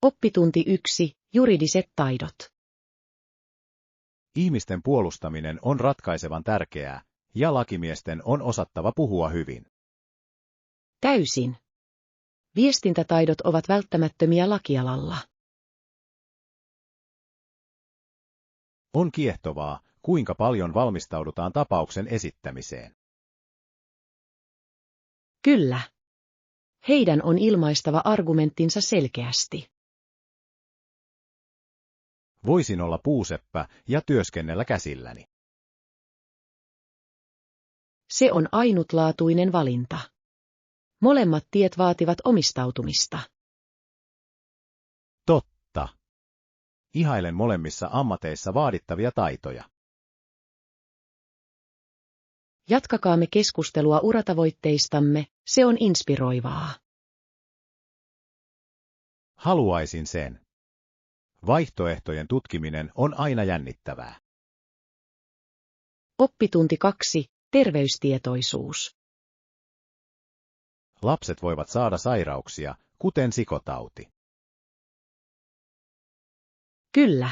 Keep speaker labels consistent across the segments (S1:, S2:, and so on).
S1: Oppitunti 1. Juridiset taidot.
S2: Ihmisten puolustaminen on ratkaisevan tärkeää, ja lakimiesten on osattava puhua hyvin.
S1: Täysin. Viestintätaidot ovat välttämättömiä lakialalla.
S2: On kiehtovaa, kuinka paljon valmistaudutaan tapauksen esittämiseen.
S1: Kyllä. Heidän on ilmaistava argumenttinsa selkeästi.
S2: Voisin olla puuseppä ja työskennellä käsilläni.
S1: Se on ainutlaatuinen valinta. Molemmat tiet vaativat omistautumista.
S2: Totta. Ihailen molemmissa ammateissa vaadittavia taitoja.
S1: Jatkakaamme keskustelua uratavoitteistamme, se on inspiroivaa.
S2: Haluaisin sen. Vaihtoehtojen tutkiminen on aina jännittävää.
S1: Oppitunti 2. Terveystietoisuus.
S2: Lapset voivat saada sairauksia, kuten sikotauti.
S1: Kyllä.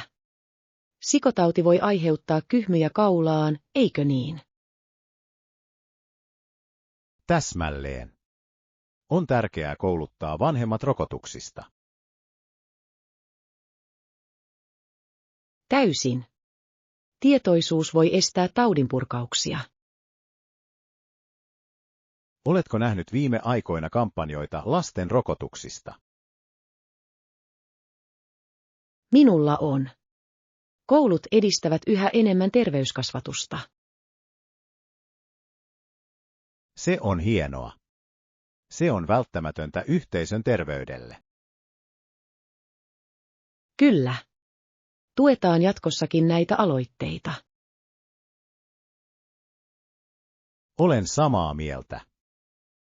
S1: Sikotauti voi aiheuttaa kyhmyjä kaulaan, eikö niin?
S2: Täsmälleen. On tärkeää kouluttaa vanhemmat rokotuksista.
S1: Täysin. Tietoisuus voi estää taudinpurkauksia.
S2: Oletko nähnyt viime aikoina kampanjoita lasten rokotuksista?
S1: Minulla on. Koulut edistävät yhä enemmän terveyskasvatusta.
S2: Se on hienoa. Se on välttämätöntä yhteisön terveydelle.
S1: Kyllä. Tuetaan jatkossakin näitä aloitteita.
S2: Olen samaa mieltä.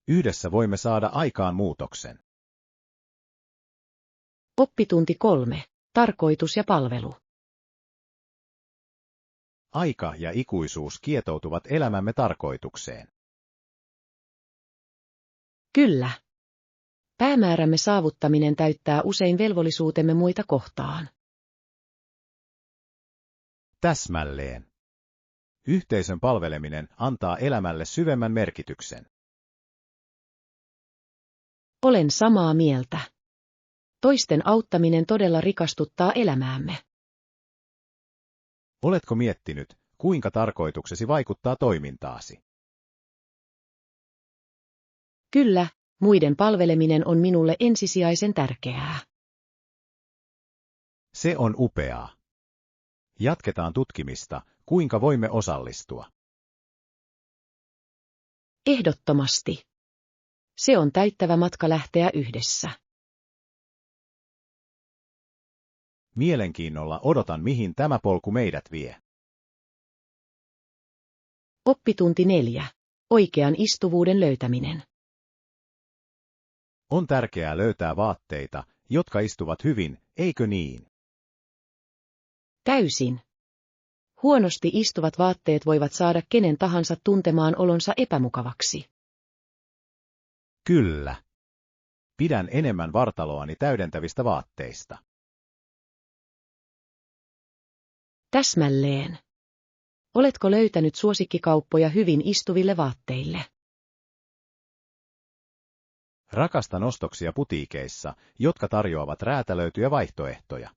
S2: Yhdessä voimme saada aikaan muutoksen.
S1: Oppitunti 3. Tarkoitus ja palvelu.
S2: Aika ja ikuisuus kietoutuvat elämämme tarkoitukseen.
S1: Kyllä. Päämäärämme saavuttaminen täyttää usein velvollisuutemme muita kohtaan.
S2: Täsmälleen. Yhteisön palveleminen antaa elämälle syvemmän merkityksen.
S1: Olen samaa mieltä. Toisten auttaminen todella rikastuttaa elämäämme.
S2: Oletko miettinyt, kuinka tarkoituksesi vaikuttaa toimintaasi?
S1: Kyllä, muiden palveleminen on minulle ensisijaisen tärkeää.
S2: Se on upeaa. Jatketaan tutkimista, kuinka voimme osallistua.
S1: Ehdottomasti. Se on täyttävä matka lähteä yhdessä.
S2: Mielenkiinnolla odotan, mihin tämä polku meidät vie.
S1: Oppitunti 4. Oikean istuvuuden löytäminen.
S2: On tärkeää löytää vaatteita, jotka istuvat hyvin, eikö niin?
S1: Täysin. Huonosti istuvat vaatteet voivat saada kenen tahansa tuntemaan olonsa epämukavaksi.
S2: Kyllä. Pidän enemmän vartaloani täydentävistä vaatteista.
S1: Täsmälleen. Oletko löytänyt suosikkikauppoja hyvin istuville vaatteille?
S2: Rakastan ostoksia putiikeissa, jotka tarjoavat räätälöityjä vaihtoehtoja.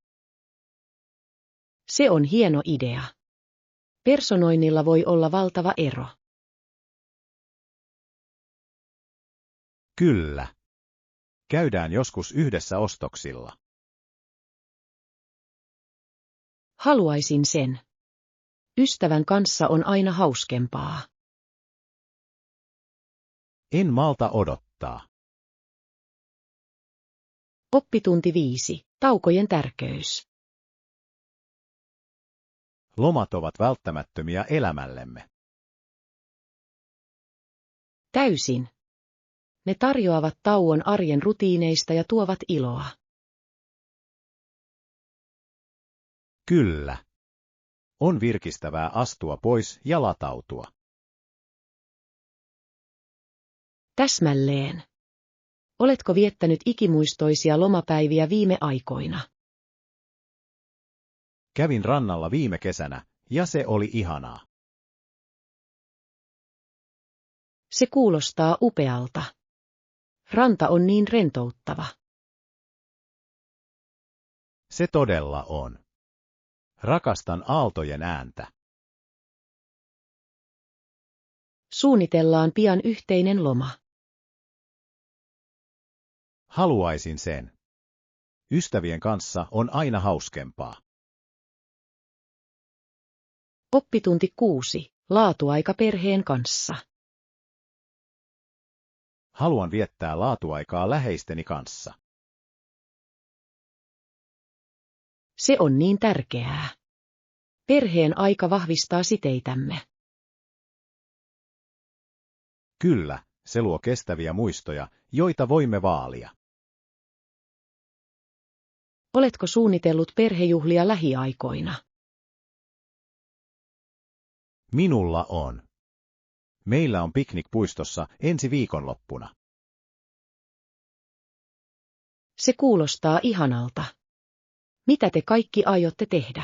S1: Se on hieno idea. Personoinnilla voi olla valtava ero.
S2: Kyllä. Käydään joskus yhdessä ostoksilla.
S1: Haluaisin sen. Ystävän kanssa on aina hauskempaa.
S2: En malta odottaa.
S1: Oppitunti 5. Taukojen tärkeys.
S2: Lomat ovat välttämättömiä elämällemme.
S1: Täysin. Ne tarjoavat tauon arjen rutiineista ja tuovat iloa.
S2: Kyllä. On virkistävää astua pois ja latautua.
S1: Täsmälleen. Oletko viettänyt ikimuistoisia lomapäiviä viime aikoina?
S2: Kävin rannalla viime kesänä, ja se oli ihanaa.
S1: Se kuulostaa upealta. Ranta on niin rentouttava.
S2: Se todella on. Rakastan aaltojen ääntä.
S1: Suunnitellaan pian yhteinen loma.
S2: Haluaisin sen. Ystävien kanssa on aina hauskempaa.
S1: Oppitunti 6. Laatuaika perheen kanssa.
S2: Haluan viettää laatuaikaa läheisteni kanssa.
S1: Se on niin tärkeää. Perheen aika vahvistaa siteitämme.
S2: Kyllä, se luo kestäviä muistoja, joita voimme vaalia.
S1: Oletko suunnitellut perhejuhlia lähiaikoina?
S2: Minulla on. Meillä on piknik puistossa ensi viikonloppuna.
S1: Se kuulostaa ihanalta. Mitä te kaikki aiotte tehdä?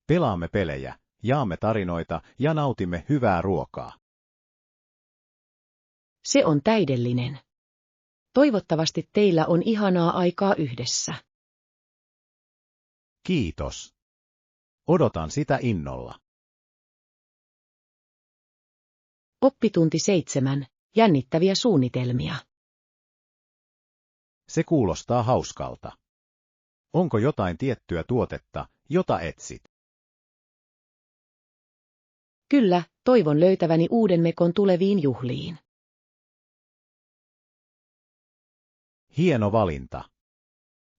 S2: Pelaamme pelejä, jaamme tarinoita ja nautimme hyvää ruokaa.
S1: Se on täydellinen. Toivottavasti teillä on ihanaa aikaa yhdessä.
S2: Kiitos. Odotan sitä innolla.
S1: Oppitunti 7. Jännittäviä suunnitelmia.
S2: Se kuulostaa hauskalta. Onko jotain tiettyä tuotetta, jota etsit?
S1: Kyllä, toivon löytäväni uuden mekon tuleviin juhliin.
S2: Hieno valinta.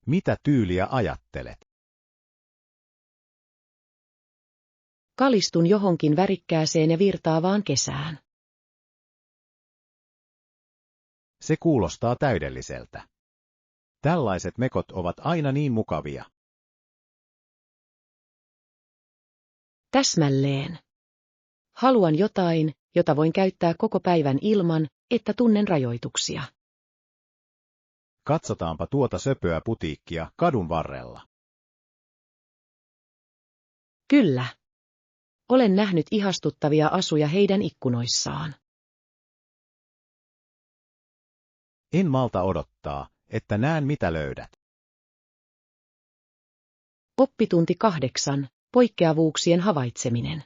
S2: Mitä tyyliä ajattelet?
S1: Kalistun johonkin värikkääseen ja virtaavaan kesään.
S2: Se kuulostaa täydelliseltä. Tällaiset mekot ovat aina niin mukavia.
S1: Täsmälleen. Haluan jotain, jota voin käyttää koko päivän ilman, että tunnen rajoituksia.
S2: Katsotaanpa tuota söpöä putiikkia kadun varrella.
S1: Kyllä. Olen nähnyt ihastuttavia asuja heidän ikkunoissaan.
S2: En malta odottaa, että näen mitä löydät.
S1: Oppitunti 8. Poikkeavuuksien havaitseminen.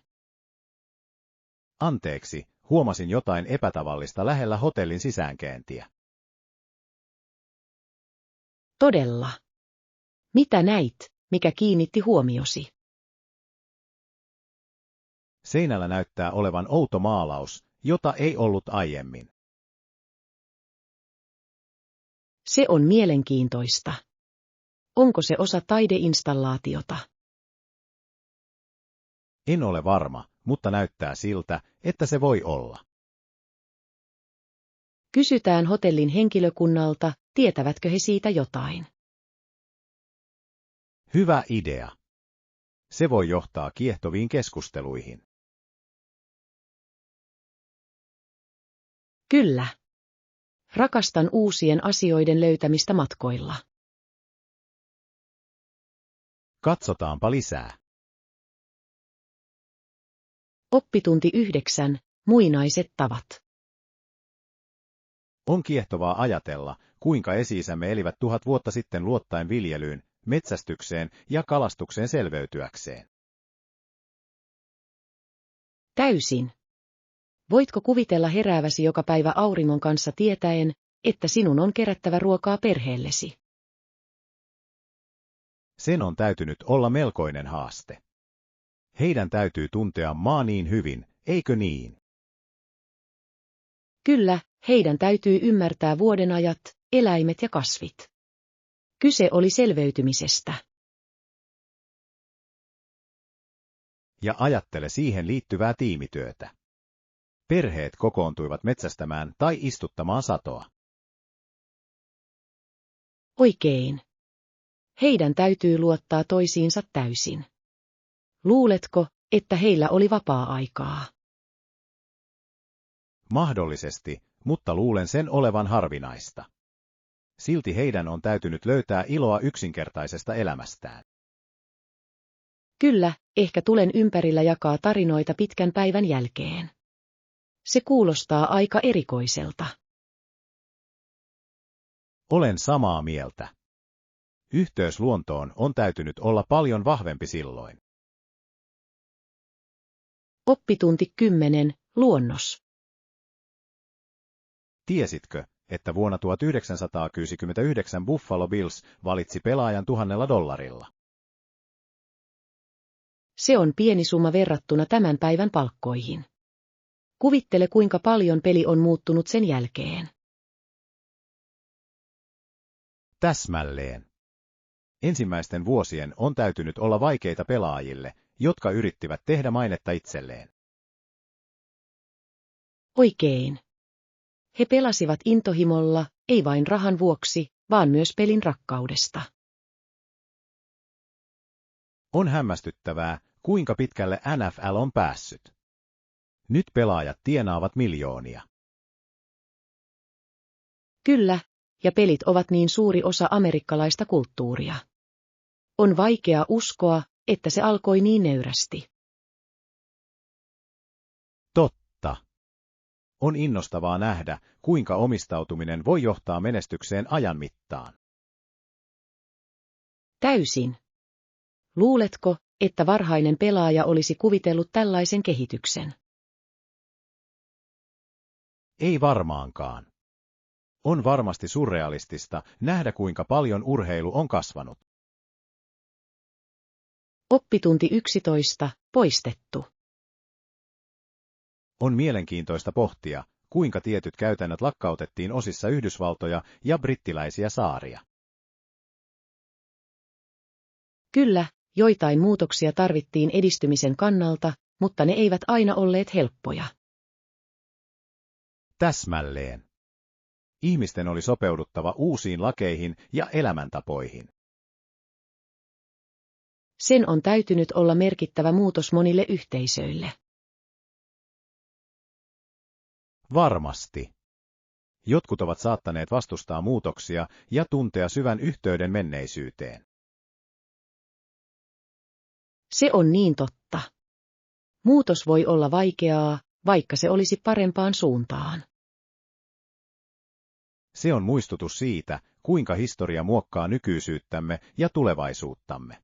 S2: Anteeksi, huomasin jotain epätavallista lähellä hotellin sisäänkäyntiä.
S1: Todella. Mitä näit, mikä kiinnitti huomiosi?
S2: Seinällä näyttää olevan outo maalaus, jota ei ollut aiemmin.
S1: Se on mielenkiintoista. Onko se osa taideinstallaatiota?
S2: En ole varma, mutta näyttää siltä, että se voi olla.
S1: Kysytään hotellin henkilökunnalta, tietävätkö he siitä jotain.
S2: Hyvä idea. Se voi johtaa kiehtoviin keskusteluihin.
S1: Kyllä. Rakastan uusien asioiden löytämistä matkoilla.
S2: Katsotaanpa lisää.
S1: Oppitunti 9. Muinaiset tavat.
S2: On kiehtovaa ajatella, kuinka esi-isämme elivät 1000 vuotta sitten luottaen viljelyyn, metsästykseen ja kalastukseen selveytyäkseen.
S1: Täysin. Voitko kuvitella herääväsi joka päivä auringon kanssa tietäen, että sinun on kerättävä ruokaa perheellesi?
S2: Sen on täytynyt olla melkoinen haaste. Heidän täytyy tuntea maa niin hyvin, eikö niin?
S1: Kyllä, heidän täytyy ymmärtää vuodenajat, eläimet ja kasvit. Kyse oli selveytymisestä.
S2: Ja ajattele siihen liittyvää tiimityötä. Perheet kokoontuivat metsästämään tai istuttamaan satoa.
S1: Oikein. Heidän täytyy luottaa toisiinsa täysin. Luuletko, että heillä oli vapaa-aikaa?
S2: Mahdollisesti, mutta luulen sen olevan harvinaista. Silti heidän on täytynyt löytää iloa yksinkertaisesta elämästään.
S1: Kyllä, ehkä tulen ympärillä jakaa tarinoita pitkän päivän jälkeen. Se kuulostaa aika erikoiselta.
S2: Olen samaa mieltä. Yhteys luontoon on täytynyt olla paljon vahvempi silloin.
S1: Oppitunti 10. Luonnos.
S2: Tiesitkö, että vuonna 1969 Buffalo Bills valitsi pelaajan $1,000?
S1: Se on pieni summa verrattuna tämän päivän palkkoihin. Kuvittele, kuinka paljon peli on muuttunut sen jälkeen.
S2: Täsmälleen. Ensimmäisten vuosien on täytynyt olla vaikeita pelaajille, jotka yrittivät tehdä mainetta itselleen.
S1: Oikein. He pelasivat intohimolla, ei vain rahan vuoksi, vaan myös pelin rakkaudesta.
S2: On hämmästyttävää, kuinka pitkälle NFL on päässyt. Nyt pelaajat tienaavat miljoonia.
S1: Kyllä, ja pelit ovat niin suuri osa amerikkalaista kulttuuria. On vaikea uskoa, että se alkoi niin nöyrästi.
S2: Totta. On innostavaa nähdä, kuinka omistautuminen voi johtaa menestykseen ajan mittaan.
S1: Täysin. Luuletko, että varhainen pelaaja olisi kuvitellut tällaisen kehityksen?
S2: Ei varmaankaan. On varmasti surrealistista nähdä, kuinka paljon urheilu on kasvanut.
S1: Oppitunti 11. Poistettu.
S2: On mielenkiintoista pohtia, kuinka tietyt käytännöt lakkautettiin osissa Yhdysvaltoja ja brittiläisiä saaria.
S1: Kyllä, joitain muutoksia tarvittiin edistymisen kannalta, mutta ne eivät aina olleet helppoja.
S2: Täsmälleen. Ihmisten oli sopeuduttava uusiin lakeihin ja elämäntapoihin.
S1: Sen on täytynyt olla merkittävä muutos monille yhteisöille.
S2: Varmasti. Jotkut ovat saattaneet vastustaa muutoksia ja tuntea syvän yhteyden menneisyyteen.
S1: Se on niin totta. Muutos voi olla vaikeaa, vaikka se olisi parempaan suuntaan.
S2: Se on muistutus siitä, kuinka historia muokkaa nykyisyyttämme ja tulevaisuuttamme.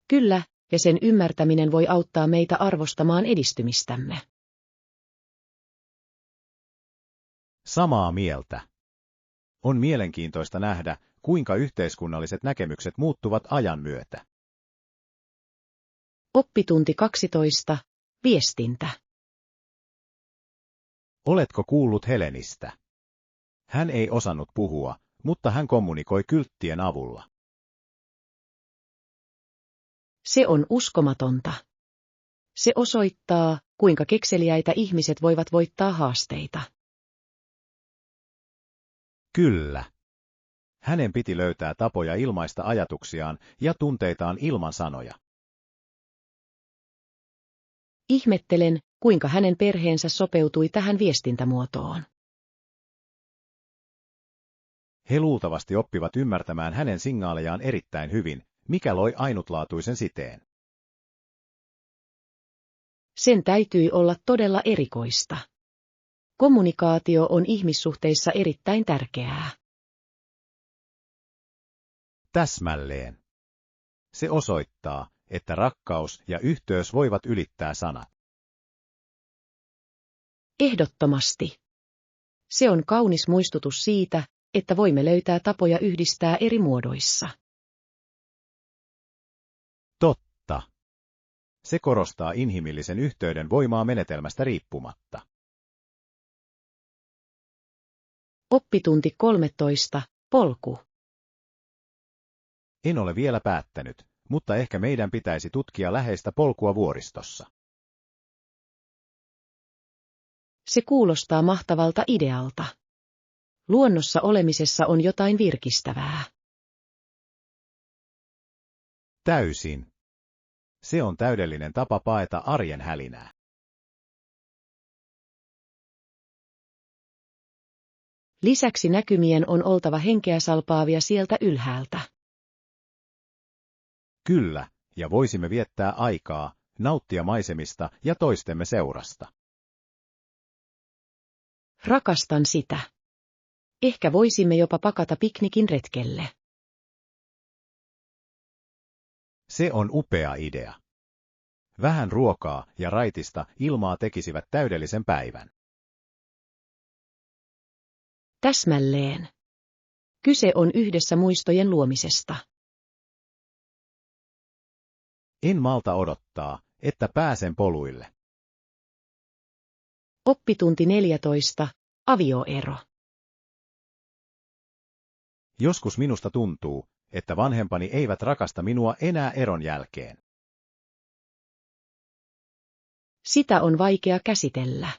S1: Kyllä, ja sen ymmärtäminen voi auttaa meitä arvostamaan edistymistämme.
S2: Samaa mieltä. On mielenkiintoista nähdä, kuinka yhteiskunnalliset näkemykset muuttuvat ajan myötä.
S1: Oppitunti 12. Viestintä.
S2: Oletko kuullut Helenistä? Hän ei osannut puhua, mutta hän kommunikoi kylttien avulla.
S1: Se on uskomatonta. Se osoittaa, kuinka kekseliäitä ihmiset voivat voittaa haasteita.
S2: Kyllä. Hänen piti löytää tapoja ilmaista ajatuksiaan ja tunteitaan ilman sanoja.
S1: Ihmettelen, kuinka hänen perheensä sopeutui tähän viestintämuotoon.
S2: He luultavasti oppivat ymmärtämään hänen signaalejaan erittäin hyvin, mikä loi ainutlaatuisen siteen.
S1: Sen täytyi olla todella erikoista. Kommunikaatio on ihmissuhteissa erittäin tärkeää.
S2: Täsmälleen. Se osoittaa, että rakkaus ja yhteys voivat ylittää sanat.
S1: Ehdottomasti. Se on kaunis muistutus siitä, että voimme löytää tapoja yhdistää eri muodoissa.
S2: Totta. Se korostaa inhimillisen yhteyden voimaa menetelmästä riippumatta.
S1: Oppitunti 13. Polku.
S2: En ole vielä päättänyt, mutta ehkä meidän pitäisi tutkia läheistä polkua vuoristossa.
S1: Se kuulostaa mahtavalta idealta. Luonnossa olemisessa on jotain virkistävää.
S2: Täysin. Se on täydellinen tapa paeta arjen hälinää.
S1: Lisäksi näkymien on oltava henkeä salpaavia sieltä ylhäältä.
S2: Kyllä, ja voisimme viettää aikaa, nauttia maisemista ja toistemme seurasta.
S1: Rakastan sitä. Ehkä voisimme jopa pakata piknikin retkelle.
S2: Se on upea idea. Vähän ruokaa ja raitista ilmaa tekisivät täydellisen päivän.
S1: Täsmälleen. Kyse on yhdessä muistojen luomisesta.
S2: En malta odottaa, että pääsen poluille.
S1: Oppitunti 14. Avioero.
S2: Joskus minusta tuntuu, että vanhempani eivät rakasta minua enää eron jälkeen.
S1: Sitä on vaikea käsitellä.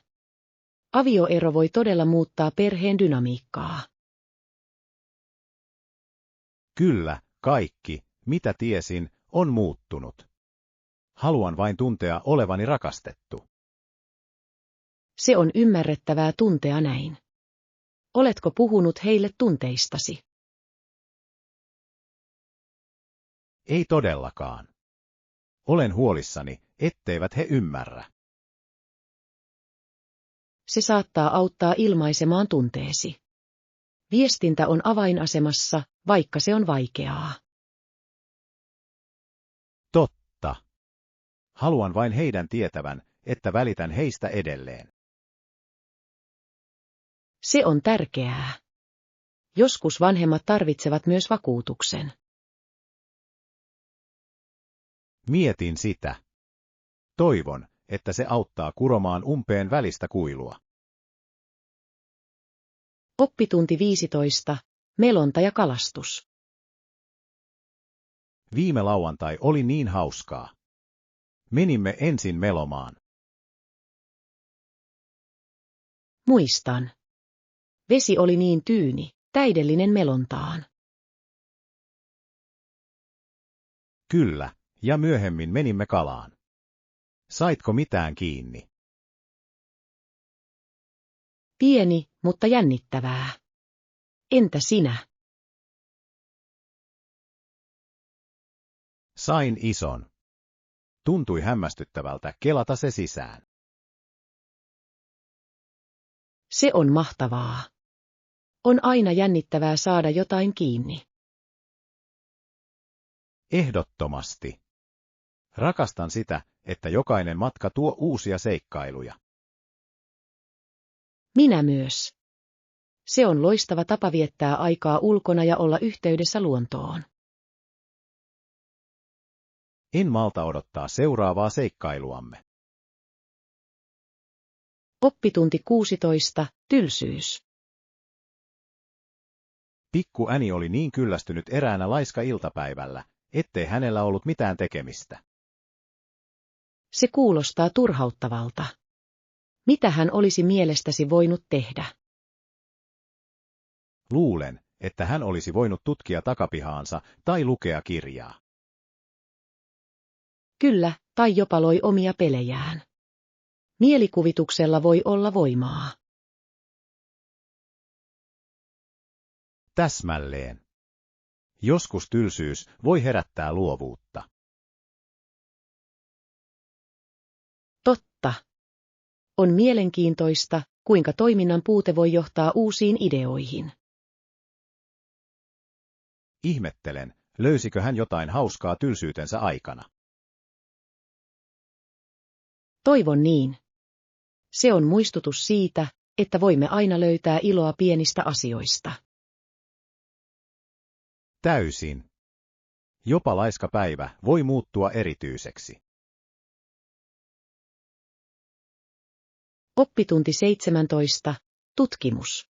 S1: Avioero voi todella muuttaa perheen dynamiikkaa.
S2: Kyllä, kaikki, mitä tiesin, on muuttunut. Haluan vain tuntea olevani rakastettu.
S1: Se on ymmärrettävää tuntea näin. Oletko puhunut heille tunteistasi?
S2: Ei todellakaan. Olen huolissani, etteivät he ymmärrä.
S1: Se saattaa auttaa ilmaisemaan tunteesi. Viestintä on avainasemassa, vaikka se on vaikeaa.
S2: Totta. Haluan vain heidän tietävän, että välitän heistä edelleen.
S1: Se on tärkeää. Joskus vanhemmat tarvitsevat myös vakuutuksen.
S2: Mietin sitä. Toivon, että se auttaa kuromaan umpeen välistä kuilua.
S1: Oppitunti 15. Melonta ja kalastus.
S2: Viime lauantai oli niin hauskaa. Menimme ensin melomaan.
S1: Muistan. Vesi oli niin tyyni, täydellinen melontaan.
S2: Kyllä, ja myöhemmin menimme kalaan. Saitko mitään kiinni?
S1: Pieni, mutta jännittävää. Entä sinä?
S2: Sain ison. Tuntui hämmästyttävältä kelata se sisään.
S1: Se on mahtavaa. On aina jännittävää saada jotain kiinni.
S2: Ehdottomasti. Rakastan sitä, että jokainen matka tuo uusia seikkailuja.
S1: Minä myös. Se on loistava tapa viettää aikaa ulkona ja olla yhteydessä luontoon.
S2: En malta odottaa seuraavaa seikkailuamme.
S1: Oppitunti 16. Tylsyys.
S2: Pikku Äni oli niin kyllästynyt eräänä laiska-iltapäivällä, ettei hänellä ollut mitään tekemistä.
S1: Se kuulostaa turhauttavalta. Mitä hän olisi mielestäsi voinut tehdä?
S2: Luulen, että hän olisi voinut tutkia takapihaansa tai lukea kirjaa.
S1: Kyllä, tai jopa loi omia pelejään. Mielikuvituksella voi olla voimaa.
S2: Täsmälleen. Joskus tylsyys voi herättää luovuutta.
S1: Totta. On mielenkiintoista, kuinka toiminnan puute voi johtaa uusiin ideoihin.
S2: Ihmettelen, löysikö hän jotain hauskaa tylsyytensä aikana.
S1: Toivon niin. Se on muistutus siitä, että voimme aina löytää iloa pienistä asioista.
S2: Täysin. Jopa laiska päivä voi muuttua erityiseksi.
S1: Oppitunti 17. Tutkimus.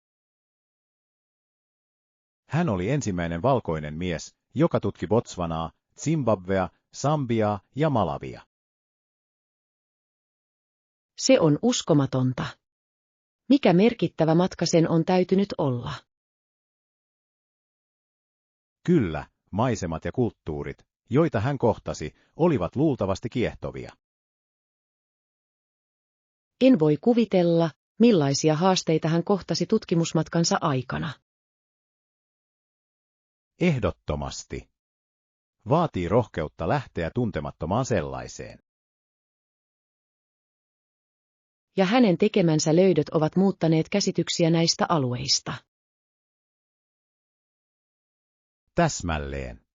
S2: Hän oli ensimmäinen valkoinen mies, joka tutki Botswanaa, Zimbabwea, Sambiaa ja Malavia.
S1: Se on uskomatonta. Mikä merkittävä matka sen on täytynyt olla?
S2: Kyllä, maisemat ja kulttuurit, joita hän kohtasi, olivat luultavasti kiehtovia.
S1: En voi kuvitella, millaisia haasteita hän kohtasi tutkimusmatkansa aikana.
S2: Ehdottomasti. Vaatii rohkeutta lähteä tuntemattomaan sellaiseen.
S1: Ja hänen tekemänsä löydöt ovat muuttaneet käsityksiä näistä alueista.
S2: Täsmälleen.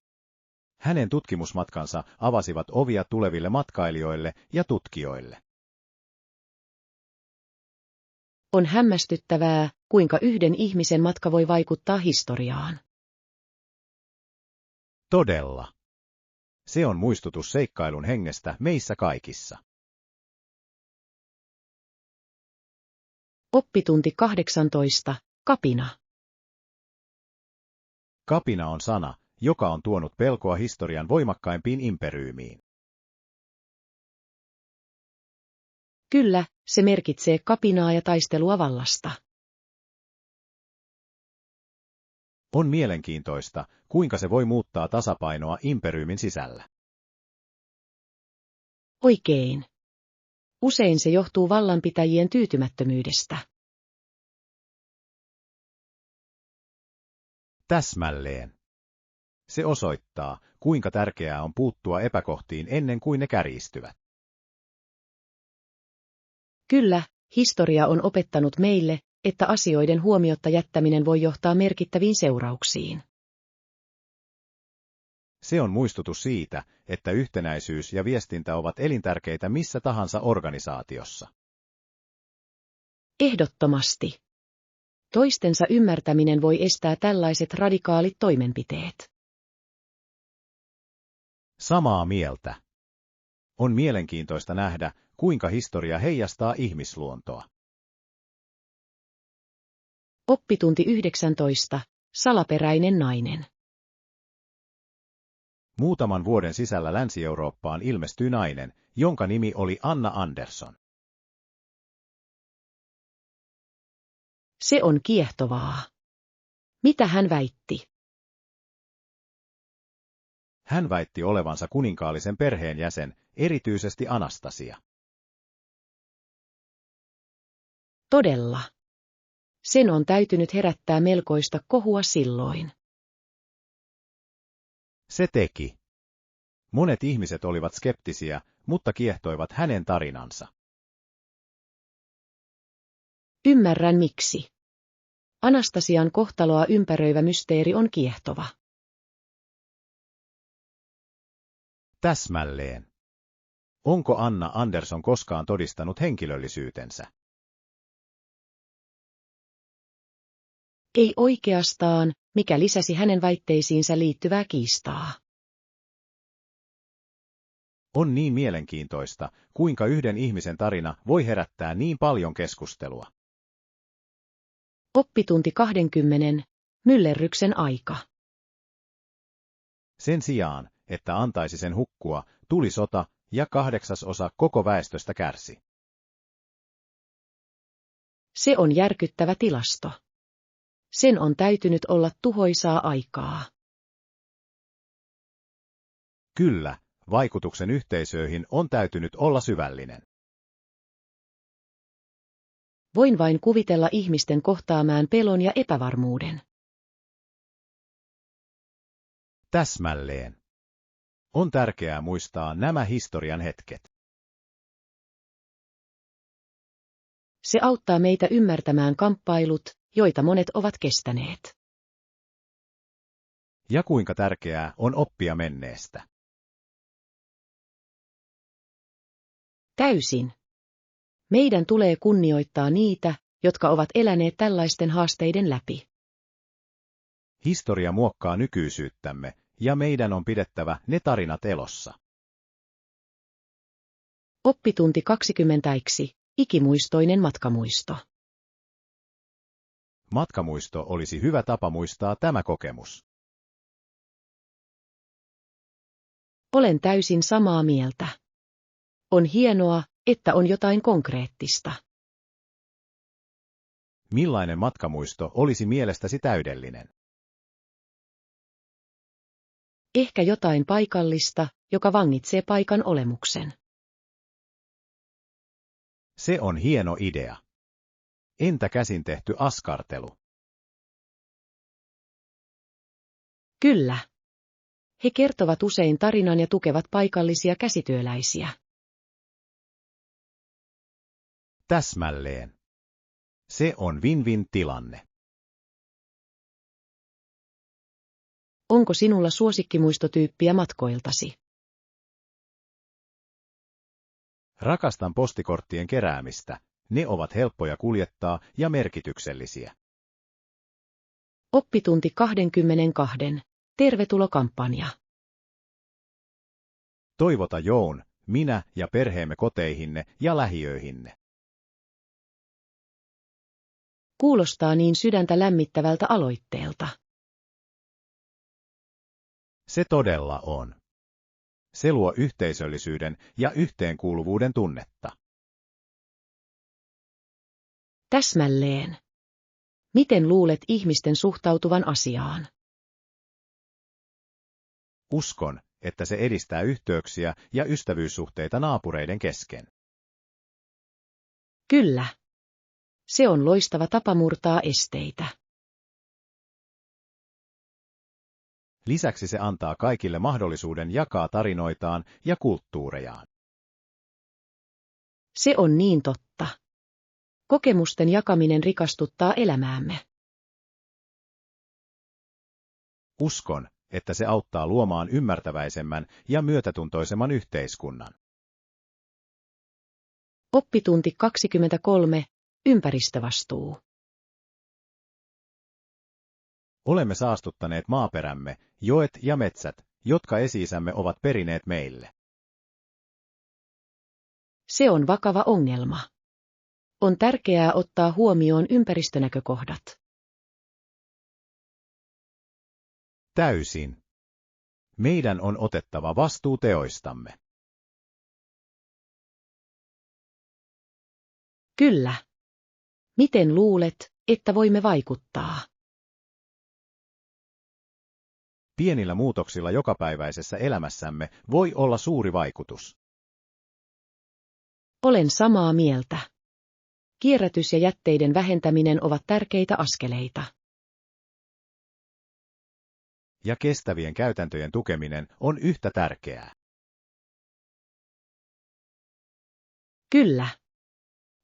S2: Hänen tutkimusmatkansa avasivat ovia tuleville matkailijoille ja tutkijoille.
S1: On hämmästyttävää, kuinka yhden ihmisen matka voi vaikuttaa historiaan.
S2: Todella. Se on muistutus seikkailun hengestä meissä kaikissa.
S1: Oppitunti 18. Kapina.
S2: Kapina on sana, joka on tuonut pelkoa historian voimakkaimpiin imperyymiin.
S1: Kyllä, se merkitsee kapinaa ja taistelua vallasta.
S2: On mielenkiintoista, kuinka se voi muuttaa tasapainoa imperyymin sisällä.
S1: Oikein. Usein se johtuu vallanpitäjien tyytymättömyydestä.
S2: Täsmälleen. Se osoittaa, kuinka tärkeää on puuttua epäkohtiin ennen kuin ne kärjistyvät.
S1: Kyllä, historia on opettanut meille, että asioiden huomiotta jättäminen voi johtaa merkittäviin seurauksiin.
S2: Se on muistutus siitä, että yhtenäisyys ja viestintä ovat elintärkeitä missä tahansa organisaatiossa.
S1: Ehdottomasti. Toistensa ymmärtäminen voi estää tällaiset radikaalit toimenpiteet.
S2: Samaa mieltä. On mielenkiintoista nähdä, kuinka historia heijastaa ihmisluontoa.
S1: Oppitunti 19. Salaperäinen nainen.
S2: Muutaman vuoden sisällä Länsi-Eurooppaan ilmestyi nainen, jonka nimi oli Anna Andersson.
S1: Se on kiehtovaa. Mitä hän väitti?
S2: Hän väitti olevansa kuninkaallisen perheenjäsen, erityisesti Anastasia.
S1: Todella. Sen on täytynyt herättää melkoista kohua silloin.
S2: Se teki. Monet ihmiset olivat skeptisiä, mutta kiehtoivat hänen tarinansa.
S1: Ymmärrän miksi. Anastasian kohtaloa ympäröivä mysteeri on kiehtova.
S2: Täsmälleen. Onko Anna Andersson koskaan todistanut henkilöllisyytensä?
S1: Ei oikeastaan, mikä lisäsi hänen väitteisiinsä liittyvää kiistaa.
S2: On niin mielenkiintoista, kuinka yhden ihmisen tarina voi herättää niin paljon keskustelua.
S1: Oppitunti 20. Myllerryksen aika.
S2: Sen sijaan, että antaisi sen hukkua, tuli sota ja 8/8 koko väestöstä kärsi.
S1: Se on järkyttävä tilasto. Sen on täytynyt olla tuhoisaa aikaa.
S2: Kyllä, vaikutuksen yhteisöihin on täytynyt olla syvällinen.
S1: Voin vain kuvitella ihmisten kohtaamaan pelon ja epävarmuuden.
S2: Täsmälleen. On tärkeää muistaa nämä historian hetket.
S1: Se auttaa meitä ymmärtämään kamppailut, joita monet ovat kestäneet.
S2: Ja kuinka tärkeää on oppia menneestä.
S1: Täysin. Meidän tulee kunnioittaa niitä, jotka ovat eläneet tällaisten haasteiden läpi.
S2: Historia muokkaa nykyisyyttämme, ja meidän on pidettävä ne tarinat elossa.
S1: Oppitunti 20. Ikimuistoinen matkamuisto.
S2: Matkamuisto olisi hyvä tapa muistaa tämä kokemus.
S1: Olen täysin samaa mieltä. On hienoa, että on jotain konkreettista.
S2: Millainen matkamuisto olisi mielestäsi täydellinen?
S1: Ehkä jotain paikallista, joka vangitsee paikan olemuksen.
S2: Se on hieno idea. Entä käsin tehty askartelu?
S1: Kyllä. He kertovat usein tarinan ja tukevat paikallisia käsityöläisiä.
S2: Täsmälleen. Se on win-win tilanne.
S1: Onko sinulla suosikkimuistotyyppiä matkoiltasi?
S2: Rakastan postikorttien keräämistä. Ne ovat helppoja kuljettaa ja merkityksellisiä.
S1: Oppitunti 22. Tervetulokampanja.
S2: Toivota Joun, minä ja perheemme koteihinne ja lähiöihinne.
S1: Kuulostaa niin sydäntä lämmittävältä aloitteelta.
S2: Se todella on. Se luo yhteisöllisyyden ja yhteenkuuluvuuden tunnetta.
S1: Täsmälleen. Miten luulet ihmisten suhtautuvan asiaan?
S2: Uskon, että se edistää yhteyksiä ja ystävyyssuhteita naapureiden kesken.
S1: Kyllä. Se on loistava tapa murtaa esteitä.
S2: Lisäksi se antaa kaikille mahdollisuuden jakaa tarinoitaan ja kulttuurejaan.
S1: Se on niin totta. Kokemusten jakaminen rikastuttaa elämäämme.
S2: Uskon, että se auttaa luomaan ymmärtäväisemmän ja myötätuntoisemman yhteiskunnan.
S1: Oppitunti 23. Ympäristövastuu.
S2: Olemme saastuttaneet maaperämme, joet ja metsät, jotka esi-isämme ovat perineet meille.
S1: Se on vakava ongelma. On tärkeää ottaa huomioon ympäristönäkökohdat.
S2: Täysin. Meidän on otettava vastuu teoistamme.
S1: Kyllä. Miten luulet, että voimme vaikuttaa?
S2: Pienillä muutoksilla jokapäiväisessä elämässämme voi olla suuri vaikutus.
S1: Olen samaa mieltä. Kierrätys ja jätteiden vähentäminen ovat tärkeitä askeleita.
S2: Ja kestävien käytäntöjen tukeminen on yhtä tärkeää.
S1: Kyllä.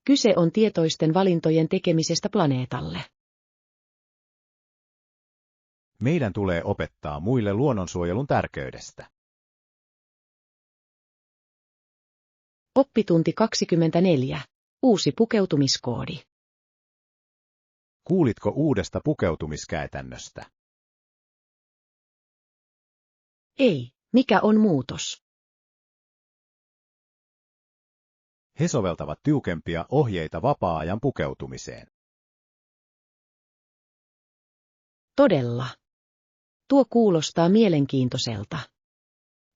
S1: Kyse on tietoisten valintojen tekemisestä planeetalle.
S2: Meidän tulee opettaa muille luonnonsuojelun tärkeydestä.
S1: Oppitunti 24. Uusi pukeutumiskoodi.
S2: Kuulitko uudesta pukeutumiskäytännöstä?
S1: Ei, mikä on muutos?
S2: He soveltavat tiukempia ohjeita vapaa-ajan pukeutumiseen.
S1: Todella. Tuo kuulostaa mielenkiintoiselta.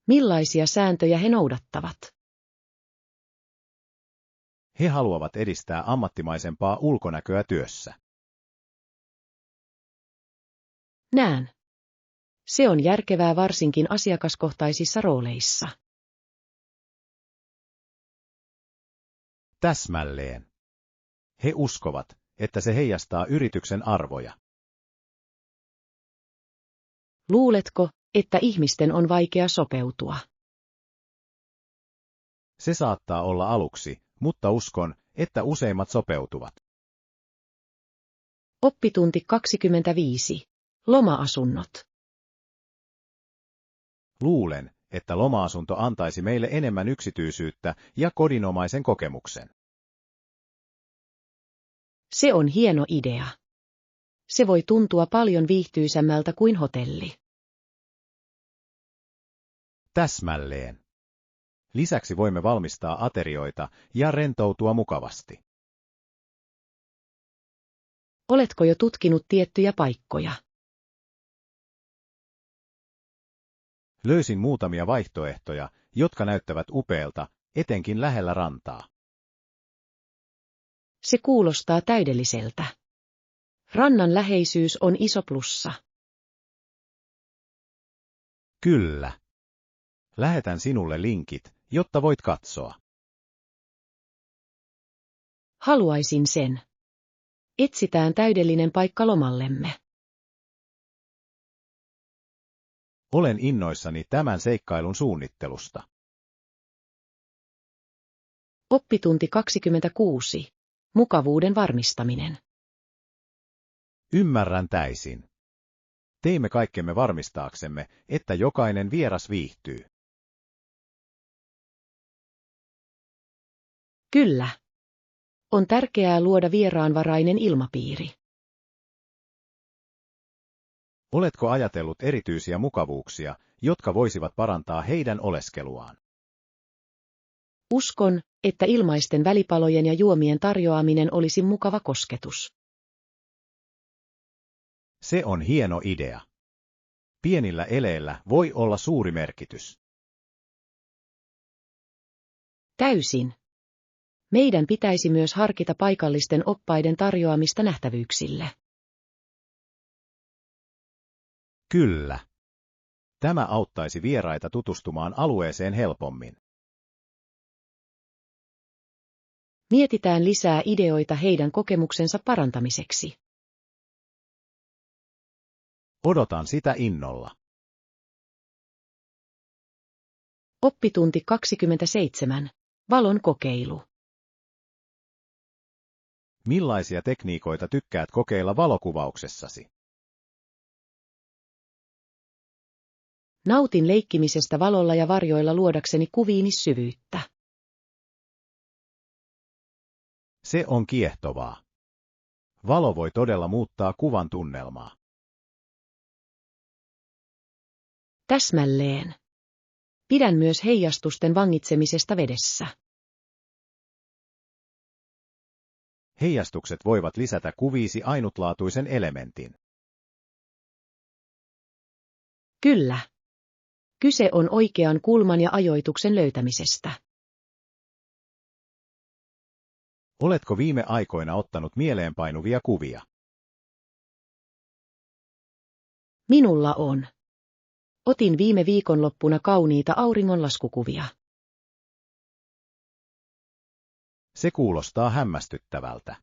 S1: Millaisia sääntöjä he noudattavat?
S2: He haluavat edistää ammattimaisempaa ulkonäköä työssä.
S1: Näen. Se on järkevää varsinkin asiakaskohtaisissa rooleissa.
S2: Täsmälleen. He uskovat, että se heijastaa yrityksen arvoja.
S1: Luuletko, että ihmisten on vaikea sopeutua?
S2: Se saattaa olla aluksi, mutta uskon, että useimmat sopeutuvat.
S1: Oppitunti 25. Loma-asunnot.
S2: Luulen, että loma-asunto antaisi meille enemmän yksityisyyttä ja kodinomaisen kokemuksen.
S1: Se on hieno idea. Se voi tuntua paljon viihtyisämmältä kuin hotelli.
S2: Täsmälleen. Lisäksi voimme valmistaa aterioita ja rentoutua mukavasti.
S1: Oletko jo tutkinut tiettyjä paikkoja?
S2: Löysin muutamia vaihtoehtoja, jotka näyttävät upealta, etenkin lähellä rantaa.
S1: Se kuulostaa täydelliseltä. Rannan läheisyys on iso plussa.
S2: Kyllä. Lähetän sinulle linkit, jotta voit katsoa.
S1: Haluaisin sen. Etsitään täydellinen paikka lomallemme.
S2: Olen innoissani tämän seikkailun suunnittelusta.
S1: Oppitunti 26. Mukavuuden varmistaminen.
S2: Ymmärrän täysin. Teimme kaikkemme varmistaaksemme, että jokainen vieras viihtyy.
S1: Kyllä. On tärkeää luoda vieraanvarainen ilmapiiri.
S2: Oletko ajatellut erityisiä mukavuuksia, jotka voisivat parantaa heidän oleskeluaan?
S1: Uskon, että ilmaisten välipalojen ja juomien tarjoaminen olisi mukava kosketus.
S2: Se on hieno idea. Pienillä eleillä voi olla suuri merkitys.
S1: Täysin. Meidän pitäisi myös harkita paikallisten oppaiden tarjoamista nähtävyyksille.
S2: Kyllä. Tämä auttaisi vieraita tutustumaan alueeseen helpommin.
S1: Mietitään lisää ideoita heidän kokemuksensa parantamiseksi.
S2: Odotan sitä innolla.
S1: Oppitunti 27. Valon kokeilu.
S2: Millaisia tekniikoita tykkäät kokeilla valokuvauksessasi?
S1: Nautin leikkimisestä valolla ja varjoilla luodakseni kuviini syvyyttä.
S2: Se on kiehtovaa. Valo voi todella muuttaa kuvan tunnelmaa.
S1: Täsmälleen. Pidän myös heijastusten vangitsemisesta vedessä.
S2: Heijastukset voivat lisätä kuviisi ainutlaatuisen elementin.
S1: Kyllä. Kyse on oikean kulman ja ajoituksen löytämisestä.
S2: Oletko viime aikoina ottanut mieleenpainuvia kuvia?
S1: Minulla on. Otin viime viikonloppuna kauniita auringonlaskukuvia.
S2: Se kuulostaa hämmästyttävältä.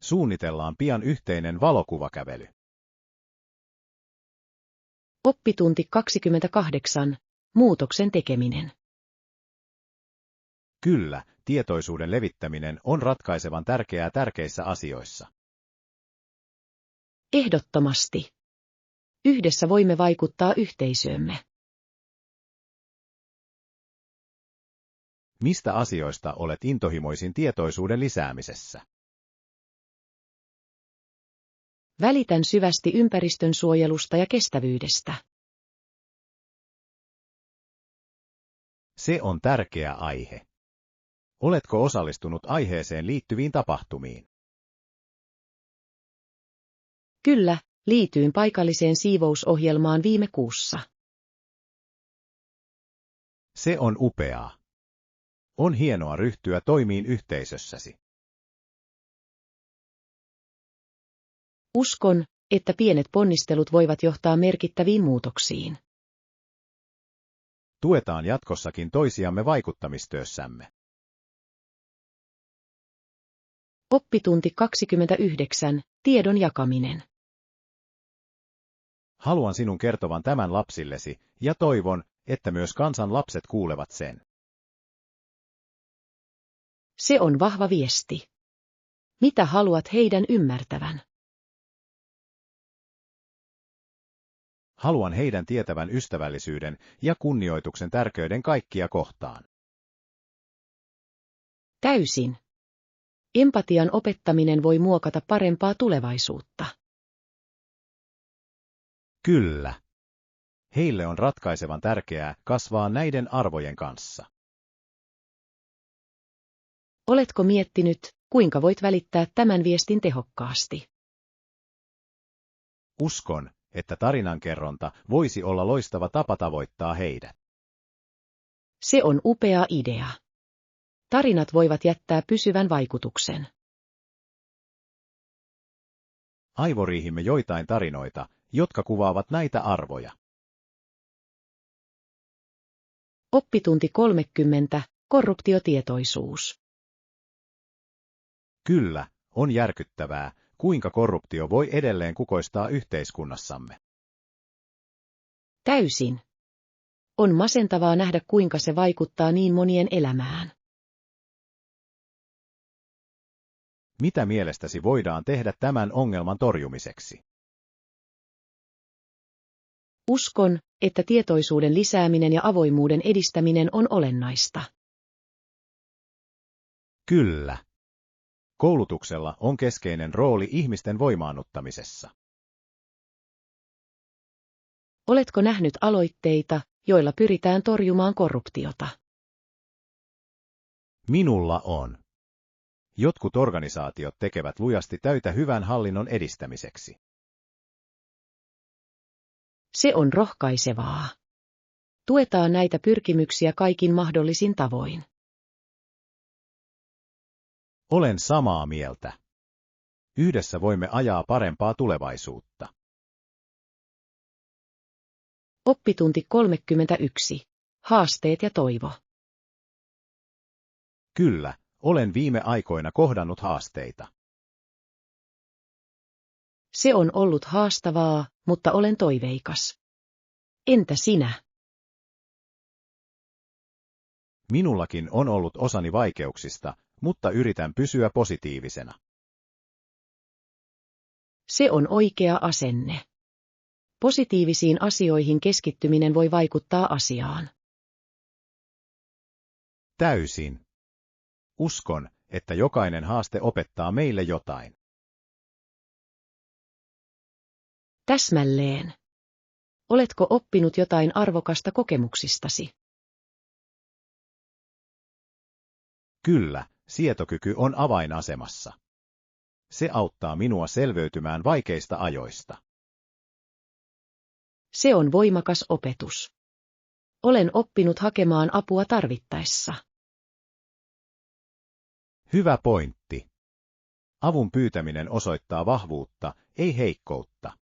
S2: Suunnitellaan pian yhteinen valokuvakävely.
S1: Oppitunti 28. Muutoksen tekeminen.
S2: Kyllä, tietoisuuden levittäminen on ratkaisevan tärkeää tärkeissä asioissa.
S1: Ehdottomasti. Yhdessä voimme vaikuttaa yhteisöömme.
S2: Mistä asioista olet intohimoisin tietoisuuden lisäämisessä?
S1: Välitän syvästi ympäristön suojelusta ja kestävyydestä.
S2: Se on tärkeä aihe. Oletko osallistunut aiheeseen liittyviin tapahtumiin?
S1: Kyllä, liityin paikalliseen siivousohjelmaan viime kuussa.
S2: Se on upeaa. On hienoa ryhtyä toimiin yhteisössäsi.
S1: Uskon, että pienet ponnistelut voivat johtaa merkittäviin muutoksiin.
S2: Tuetaan jatkossakin toisiamme vaikuttamistyössämme.
S1: Oppitunti 29. Tiedon jakaminen.
S2: Haluan sinun kertovan tämän lapsillesi, ja toivon, että myös kansan lapset kuulevat sen.
S1: Se on vahva viesti. Mitä haluat heidän ymmärtävän?
S2: Haluan heidän tietävän ystävällisyyden ja kunnioituksen tärkeyden kaikkia kohtaan.
S1: Täysin. Empatian opettaminen voi muokata parempaa tulevaisuutta.
S2: Kyllä. Heille on ratkaisevan tärkeää kasvaa näiden arvojen kanssa.
S1: Oletko miettinyt, kuinka voit välittää tämän viestin tehokkaasti?
S2: Uskon, että tarinankerronta voisi olla loistava tapa tavoittaa heidät.
S1: Se on upea idea. Tarinat voivat jättää pysyvän vaikutuksen.
S2: Aivoriihimme joitain tarinoita, jotka kuvaavat näitä arvoja.
S1: Oppitunti 30. Korruptiotietoisuus.
S2: Kyllä, On järkyttävää, kuinka korruptio voi edelleen kukoistaa yhteiskunnassamme.
S1: Täysin. On masentavaa nähdä, kuinka se vaikuttaa niin monien elämään.
S2: Mitä mielestäsi voidaan tehdä tämän ongelman torjumiseksi?
S1: Uskon, että tietoisuuden lisääminen ja avoimuuden edistäminen on olennaista.
S2: Kyllä. Koulutuksella on keskeinen rooli ihmisten voimaannuttamisessa.
S1: Oletko nähnyt aloitteita, joilla pyritään torjumaan korruptiota?
S2: Minulla on. Jotkut organisaatiot tekevät lujasti töitä hyvän hallinnon edistämiseksi.
S1: Se on rohkaisevaa. Tuetaan näitä pyrkimyksiä kaikin mahdollisin tavoin.
S2: Olen samaa mieltä. Yhdessä voimme ajaa parempaa tulevaisuutta.
S1: Oppitunti 31. Haasteet ja toivo.
S2: Kyllä, olen viime aikoina kohdannut haasteita.
S1: Se on ollut haastavaa, mutta olen toiveikas. Entä sinä?
S2: Minullakin on ollut osani vaikeuksista, mutta yritän pysyä positiivisena.
S1: Se on oikea asenne. Positiivisiin asioihin keskittyminen voi vaikuttaa asiaan.
S2: Täysin. Uskon, että jokainen haaste opettaa meille jotain.
S1: Täsmälleen. Oletko oppinut jotain arvokasta kokemuksistasi?
S2: Kyllä, sietokyky on avainasemassa. Se auttaa minua selviytymään vaikeista ajoista.
S1: Se on voimakas opetus. Olen oppinut hakemaan apua tarvittaessa.
S2: Hyvä pointti. Avun pyytäminen osoittaa vahvuutta, ei heikkoutta.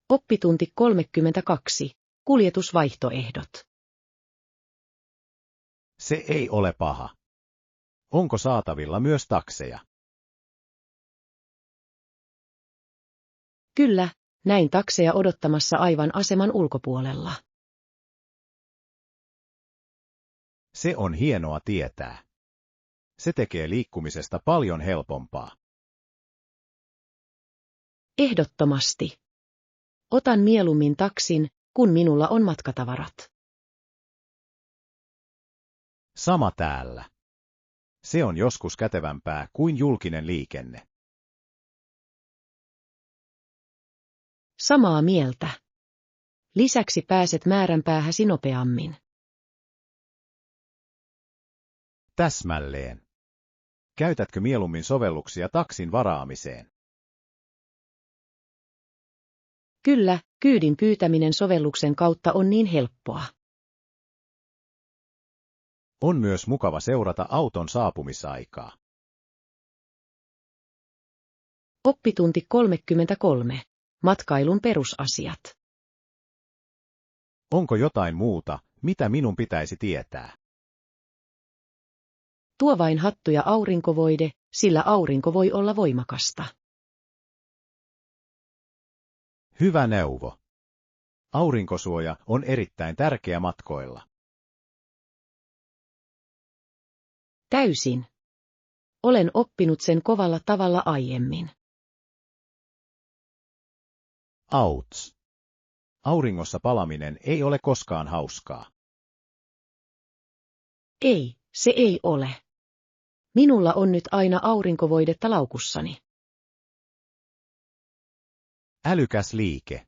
S1: Oppitunti 32. Kuljetusvaihtoehdot.
S2: Se ei ole paha. Onko saatavilla myös takseja?
S1: Kyllä, näin takseja odottamassa aivan aseman ulkopuolella.
S2: Se on hienoa tietää. Se tekee liikkumisesta paljon helpompaa.
S1: Ehdottomasti. Otan mieluummin taksin, kun minulla on matkatavarat.
S2: Sama täällä. Se on joskus kätevämpää kuin julkinen liikenne.
S1: Samaa mieltä. Lisäksi pääset määränpäähäsi nopeammin.
S2: Täsmälleen. Käytätkö mieluummin sovelluksia taksin varaamiseen?
S1: Kyllä, kyydin pyytäminen sovelluksen kautta on niin helppoa.
S2: On myös mukava seurata auton saapumisaikaa.
S1: Oppitunti 33. Matkailun perusasiat.
S2: Onko jotain muuta, mitä minun pitäisi tietää?
S1: Tuo vain hattu ja aurinkovoide, sillä aurinko voi olla voimakasta.
S2: Hyvä neuvo. Aurinkosuoja on erittäin tärkeä matkoilla.
S1: Täysin. Olen oppinut sen kovalla tavalla aiemmin.
S2: Auts. Auringossa palaminen ei ole koskaan hauskaa.
S1: Ei, se ei ole. Minulla on nyt aina aurinkovoidetta laukussani.
S2: Älykäs liike.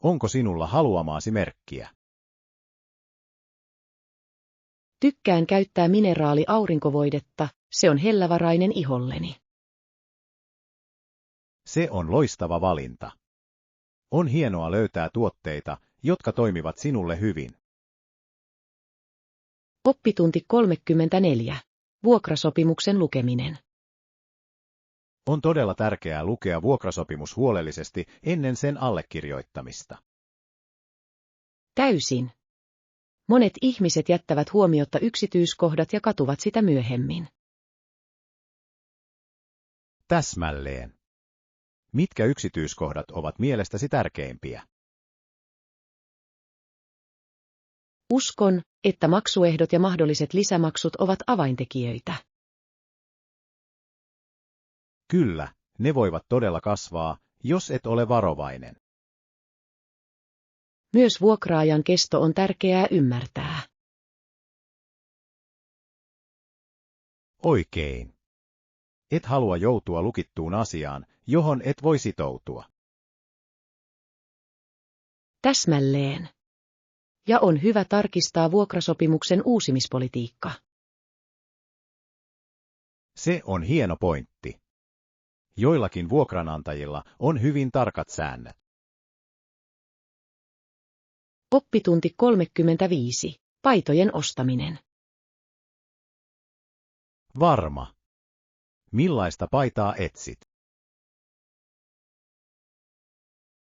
S2: Onko sinulla haluamaasi merkkiä?
S1: Tykkään käyttää mineraali-aurinkovoidetta, se on hellävarainen iholleni.
S2: Se on loistava valinta. On hienoa löytää tuotteita, jotka toimivat sinulle hyvin.
S1: Oppitunti 34. Vuokrasopimuksen lukeminen.
S2: On todella tärkeää lukea vuokrasopimus huolellisesti ennen sen allekirjoittamista.
S1: Täysin. Monet ihmiset jättävät huomiotta yksityiskohdat ja katuvat sitä myöhemmin.
S2: Täsmälleen. Mitkä yksityiskohdat ovat mielestäsi tärkeimpiä?
S1: Uskon, että maksuehdot ja mahdolliset lisämaksut ovat avaintekijöitä.
S2: Kyllä, ne voivat todella kasvaa, jos et ole varovainen.
S1: Myös vuokraajan kesto on tärkeää ymmärtää.
S2: Oikein. Et halua joutua lukittuun asiaan, johon et voi sitoutua.
S1: Täsmälleen. Ja on hyvä tarkistaa vuokrasopimuksen uusimispolitiikka.
S2: Se on hieno pointti. Joillakin vuokranantajilla on hyvin tarkat säännöt.
S1: Oppitunti 35. Paitojen ostaminen.
S2: Varma. Millaista paitaa etsit?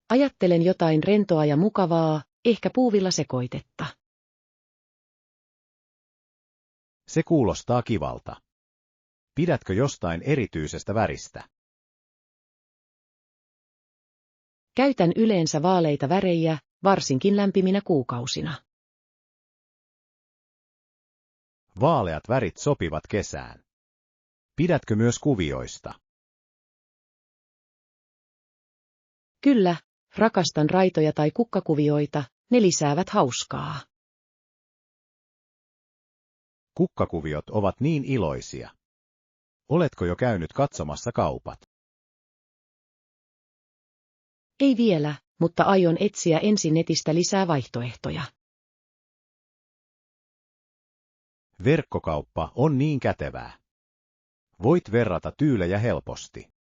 S1: Ajattelen jotain rentoa ja mukavaa, ehkä puuvilla sekoitetta.
S2: Se kuulostaa kivalta. Pidätkö jostain erityisestä väristä?
S1: Käytän yleensä vaaleita värejä, varsinkin lämpiminä kuukausina.
S2: Vaaleat värit sopivat kesään. Pidätkö myös kuvioista?
S1: Kyllä, rakastan raitoja tai kukkakuvioita, ne lisäävät hauskaa.
S2: Kukkakuviot ovat niin iloisia. Oletko jo käynyt katsomassa kaupat?
S1: Ei vielä, mutta aion etsiä ensin netistä lisää vaihtoehtoja.
S2: Verkkokauppa on niin kätevää. Voit verrata tyylejä helposti.